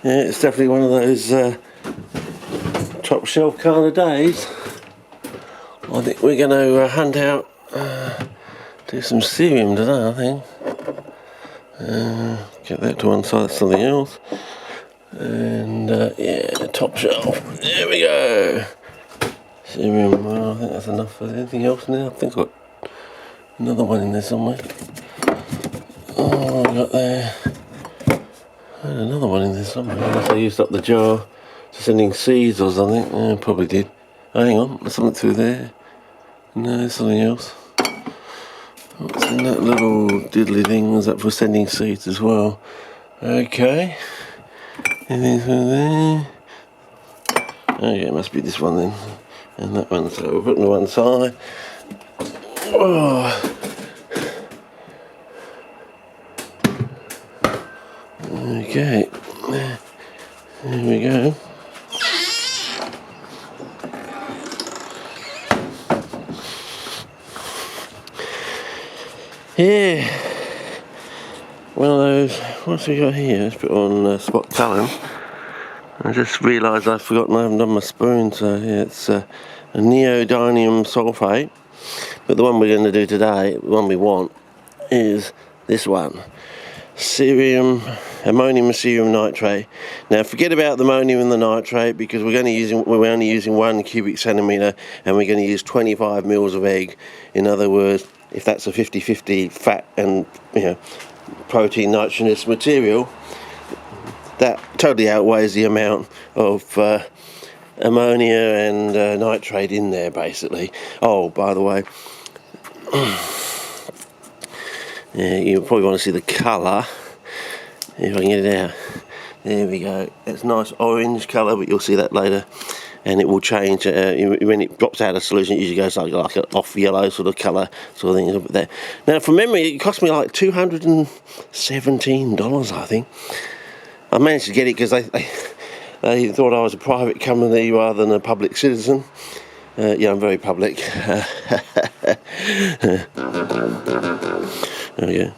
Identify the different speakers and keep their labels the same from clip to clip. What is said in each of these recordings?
Speaker 1: Yeah, it's definitely one of those top shelf kind of days. I think we're going to hunt out, do some cerium today, I think. Get that to one side, that's something else. And yeah, top shelf. There we go. Cerium, well, I think that's enough for anything else now. I think I've got another one in there somewhere. Oh, I got there. I had another one in there somewhere. Unless I used up the jar to sending seeds or something. Yeah, probably did. Oh, hang on, there's something through there. No, there's something else. What's in that little diddly thing? Was that for sending seeds as well? Okay. Anything through there? Okay, it must be this one then. And that one, so we'll put it on one side. Oh. Okay, there we go. Yeah, one of those. What's we got here? Let's put on spot talent. I just realised I've forgotten I haven't done my spoon, so yeah, it's a neodymium sulfate. But the one we're going to do today, the one we want, is this one. Ammonium cerium nitrate. Now forget about the ammonium and the nitrate because we're only using 1 cubic centimetre and we're going to use 25 mils of egg. In other words, if that's a 50-50 fat and protein nitrogenous material, that totally outweighs the amount of ammonia and nitrate in there basically. Oh, by the way, yeah, you probably want to see the colour. If I can get it out. There we go. It's a nice orange colour, but you'll see that later. And it will change when it drops out of solution. It usually goes like an off yellow sort of colour, sort of thing. There. Now, from memory, it cost me like $217, I think. I managed to get it because they thought I was a private company rather than a public citizen. Yeah, I'm very public. There we go.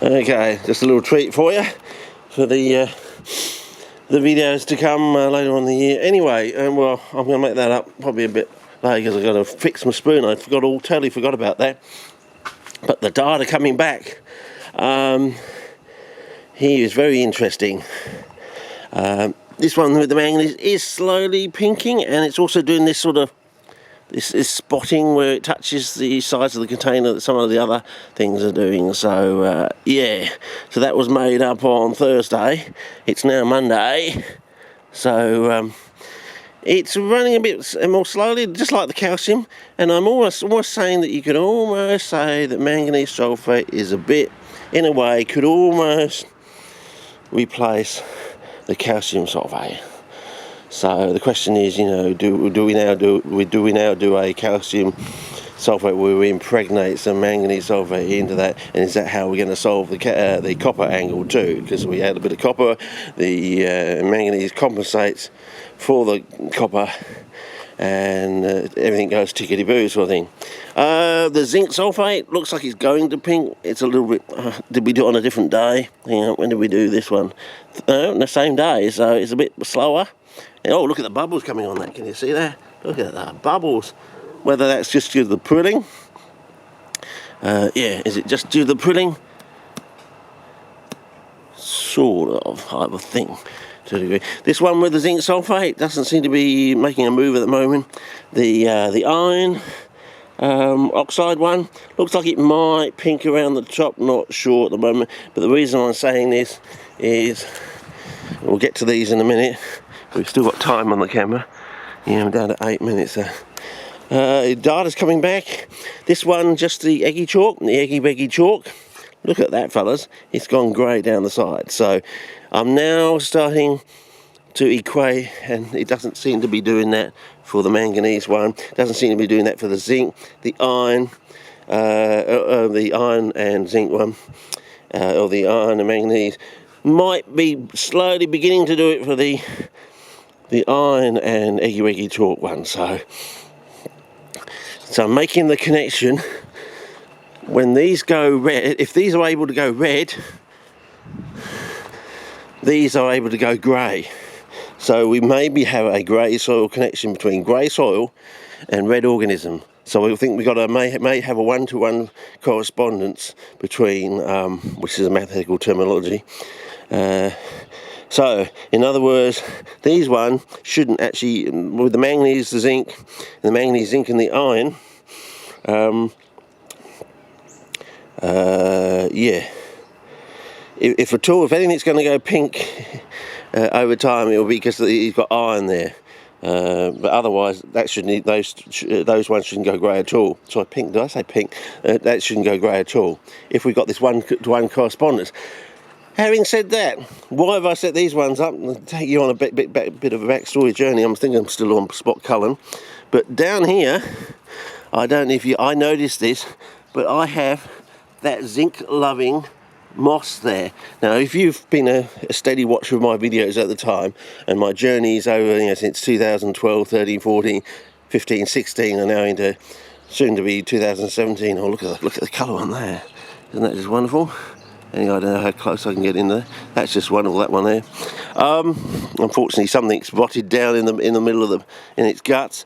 Speaker 1: Okay, just a little treat for you for the videos to come later on in the year. Anyway, well, I'm going to make that up probably a bit later because I've got to fix my spoon. I totally forgot about that. But the data coming back here is very interesting. This one with the manganese is slowly pinking, and it's also doing this sort of this spotting where it touches the sides of the container that some of the other things are doing. So yeah, so that was made up on Thursday. It's now Monday, so it's running a bit more slowly, just like the calcium. And I'm almost saying that you could almost say that manganese sulfate is a bit, in a way, could almost replace the calcium sulfate. So the question is, do we now do a calcium sulfate where we impregnate some manganese sulfate into that, and is that how we're going to solve the copper angle too? Because we add a bit of copper, the manganese compensates for the copper, and everything goes tickety-boo sort of thing. The zinc sulfate looks like it's going to pink. It's a little bit. Did we do it on a different day? Hang on, when did we do this one? On the same day, so it's a bit slower. And, oh, look at the bubbles coming on that. Can you see that? Look at the bubbles. Whether that's just due to the prilling. Yeah, is it just due to the prilling? Sort of, I would think, to a degree. This one with the zinc sulfate doesn't seem to be making a move at the moment. The iron oxide one looks like it might pink around the top, not sure at the moment. But the reason I'm saying this is, we'll get to these in a minute. We've still got time on the camera. Yeah, I'm down to 8 minutes. Data's coming back. This one, just the eggy chalk, the eggy beggy chalk. Look at that, fellas. It's gone grey down the side. So I'm now starting to equate, and it doesn't seem to be doing that for the manganese one. It doesn't seem to be doing that for the zinc, the iron and zinc one, or the iron and manganese. Might be slowly beginning to do it for the the iron and Eggy Weggy Chalk one. So I'm making the connection. When these go red, if these are able to go red, these are able to go grey. So we maybe have a grey soil connection between grey soil and red organism. So we think may have a one-to-one correspondence between, which is a mathematical terminology. So in other words, these one shouldn't actually, with the manganese, the zinc, zinc and the iron. If at all, if anything's going to go pink over time, it will be because he's got iron there. But otherwise, that shouldn't. Those ones shouldn't go grey at all. Sorry, pink. Did I say pink? That shouldn't go grey at all. If we've got this one-to-one correspondence. Having said that, why have I set these ones up? I'll take you on a bit of a backstory journey. I'm thinking I'm still on Spot Cullen, but down here, I don't know if I noticed this, but I have that zinc-loving moss there. Now, if you've been a steady watcher of my videos at the time, and my journeys over, since 2012, 13, 14, 15, 16, and now into soon to be 2017. Oh, look at the colour on there! Isn't that just wonderful? Anyway, I don't know how close I can get in there. That's just wonderful, that one there. Unfortunately, something's rotted down in the middle of in its guts.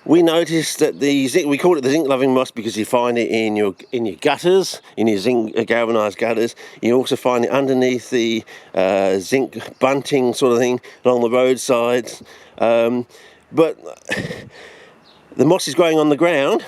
Speaker 1: We noticed that the zinc, we call it the zinc-loving moss because you find it in your gutters, in your zinc galvanised gutters. You also find it underneath the zinc bunting sort of thing along the roadsides. But the moss is growing on the ground,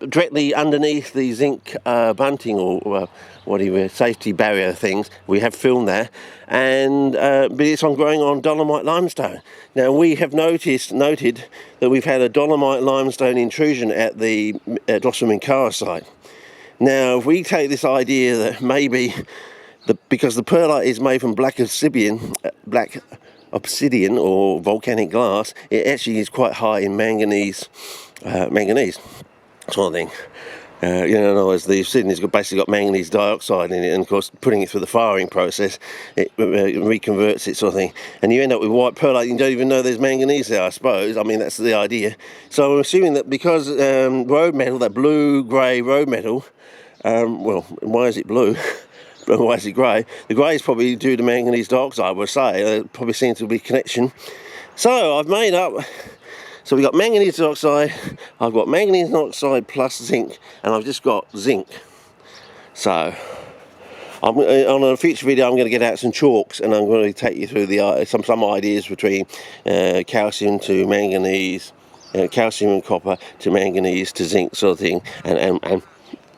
Speaker 1: directly underneath the zinc bunting or whatever safety barrier things. We have filmed that, and but it's growing on dolomite limestone. Now we have noted that we've had a dolomite limestone intrusion at the Dosram Minkara site. Now, if we take this idea that maybe because the perlite is made from black obsidian or volcanic glass, it actually is quite high in manganese sort of thing. In other words, the obsidian's basically got manganese dioxide in it, and of course putting it through the firing process, it reconverts it sort of thing, and you end up with white perlite. You don't even know there's manganese there, I suppose. I mean, that's the idea. So I'm assuming that because road metal, that blue-grey road metal, well, why is it blue? Why is it grey? The grey is probably due to manganese dioxide, I would say. There probably seems to be a connection. So I've made up. So we've got manganese dioxide, I've got manganese dioxide plus zinc, and I've just got zinc. So on a future video, I'm going to get out some chalks, and I'm going to take you through some ideas between calcium to manganese, calcium and copper to manganese to zinc sort of thing, and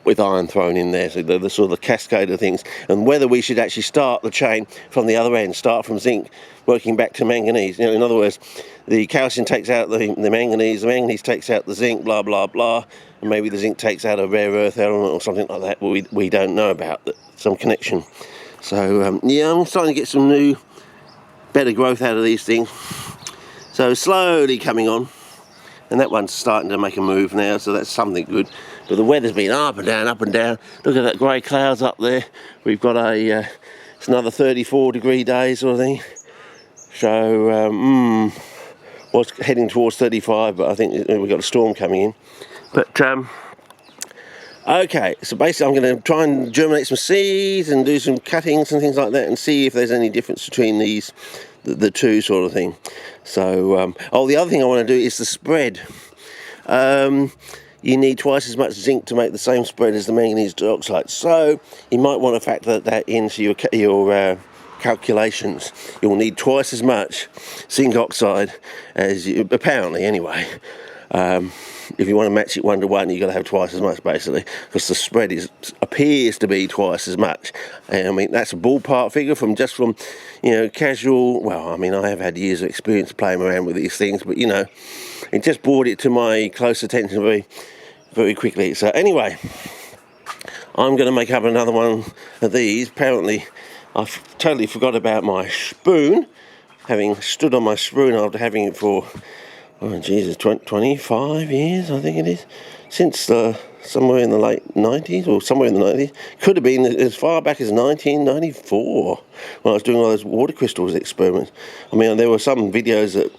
Speaker 1: with iron thrown in there, so the sort of the cascade of things, and whether we should actually start the chain from the other end, start from zinc, working back to manganese. In other words, the calcium takes out the manganese takes out the zinc, blah, blah, blah, and maybe the zinc takes out a rare earth element or something like that we don't know about, some connection. So, yeah, I'm starting to get some new, better growth out of these things. So, slowly coming on. And that one's starting to make a move now, so that's something good. But the weather's been up and down, up and down. Look at that grey clouds up there. We've got it's another 34-degree day sort of thing. So, was heading towards 35, but I think we've got a storm coming in. But, okay, so basically I'm going to try and germinate some seeds and do some cuttings and things like that, and see if there's any difference between these, the two sort of thing. So, the other thing I want to do is the spread. You need twice as much zinc to make the same spread as the manganese dioxide. So you might want to factor that into your calculations. You'll need twice as much zinc oxide as you, apparently anyway. If you want to match it 1-to-1, you've got to have twice as much, basically, because the spread appears to be twice as much. And I mean, that's a ballpark figure from casual. Well, I mean, I have had years of experience playing around with these things, but it just brought it to my close attention very, very quickly. So anyway, I'm going to make up another one of these. Apparently, I've totally forgot about my spoon, having stood on my spoon after having it for, oh Jesus, 25 years, I think it is, since the somewhere in the late 90s or somewhere in the 90s. Could have been as far back as 1994 when I was doing all those water crystals experiments. I mean, there were some videos that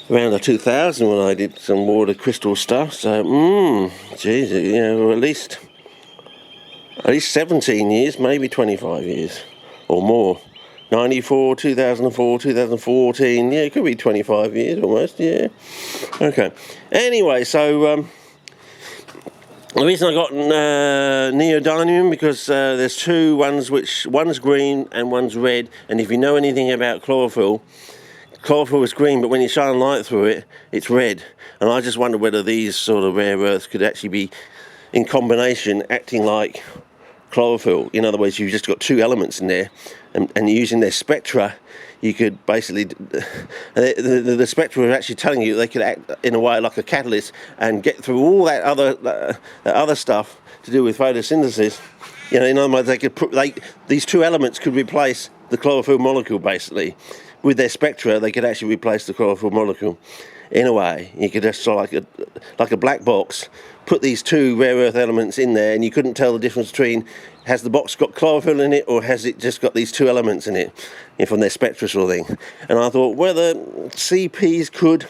Speaker 1: around the 2000 when I did some water crystal stuff. So, geez, you know, at least 17 years, maybe 25 years or more. 94, 2004, 2014, yeah, it could be 25 years almost, yeah. Okay. Anyway, so the reason I got neodymium because there's two ones one's green and one's red, and if you know anything about chlorophyll is green, but when you shine light through it, it's red. And I just wonder whether these sort of rare earths could actually be in combination acting like chlorophyll. In other words, you've just got two elements in there, and using their spectra, you could basically, the spectra are actually telling you they could act in a way like a catalyst and get through all that other stuff to do with photosynthesis. You know, in other words, these two elements could replace the chlorophyll molecule basically. With their spectra, they could actually replace the chlorophyll molecule. In a way, you could just like a black box, put these two rare earth elements in there, and you couldn't tell the difference between has the box got chlorophyll in it or has it just got these two elements in it, from their spectra sort of thing. And I thought whether CPs could,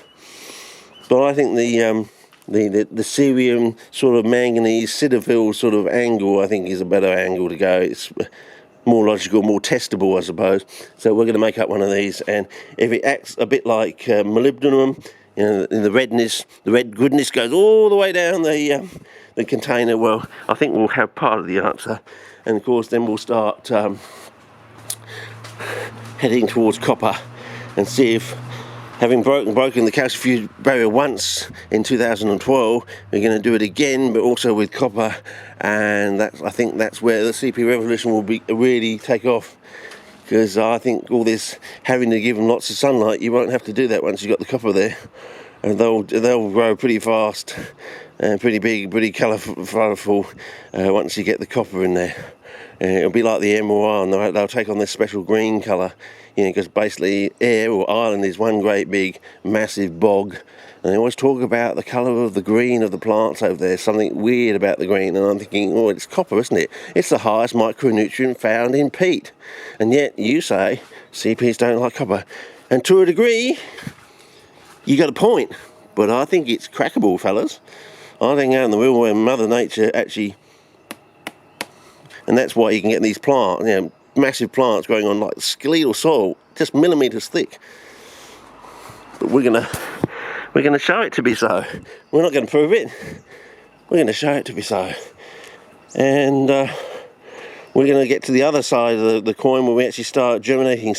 Speaker 1: but I think the cerium sort of manganese Cetaphil sort of angle I think is a better angle to go. It's more logical, more testable, I suppose. So we're going to make up one of these, and if it acts a bit like molybdenum, you know, the red goodness goes all the way down the container, well, I think we'll have part of the answer. And of course then we'll start heading towards copper and see if, having broken the calcium fuse barrier once in 2012, we're going to do it again, but also with copper, and I think that's where the CP revolution will really take off. Because I think all this having to give them lots of sunlight, you won't have to do that once you've got the copper there, and they'll grow pretty fast and pretty big, pretty colourful once you get the copper in there. It'll be like the emerald, and they'll take on this special green colour, because basically air or Ireland is one great big massive bog, and they always talk about the colour of the green of the plants over there, something weird about the green, and I'm thinking, oh, it's copper, isn't it? It's the highest micronutrient found in peat, and yet you say CPs don't like copper, and to a degree you got a point, but I think it's crackable, fellas. I think out in the world where Mother Nature actually, and that's why you can get these plants, massive plants growing on like skeletal soil, just millimetres thick. But we're gonna show it to be so. We're not going to prove it. We're going to show it to be so. And we're going to get to the other side of the coin where we actually start germinating